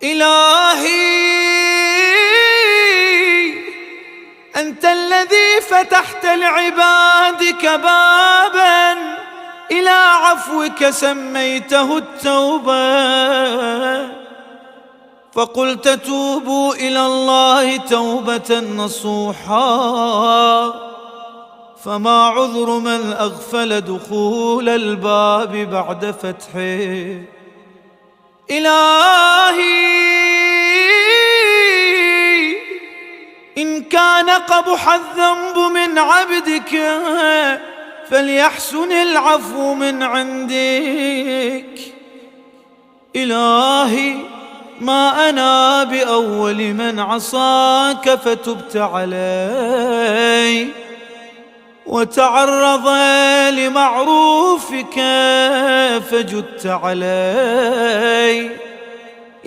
إلهي أنت الذي فتحت لعبادك بابا إلى عفوك سميته التوبة، فقلت توبوا إلى الله توبة نصوحا، فما عذر من أغفل دخول الباب بعد فتحه. إلهي إن كان قبح الذنب من عبدك فليحسن العفو من عندك. إلهي ما أنا بأول من عصاك فتبت علي، وتعرض لمعروفك فجدت علي.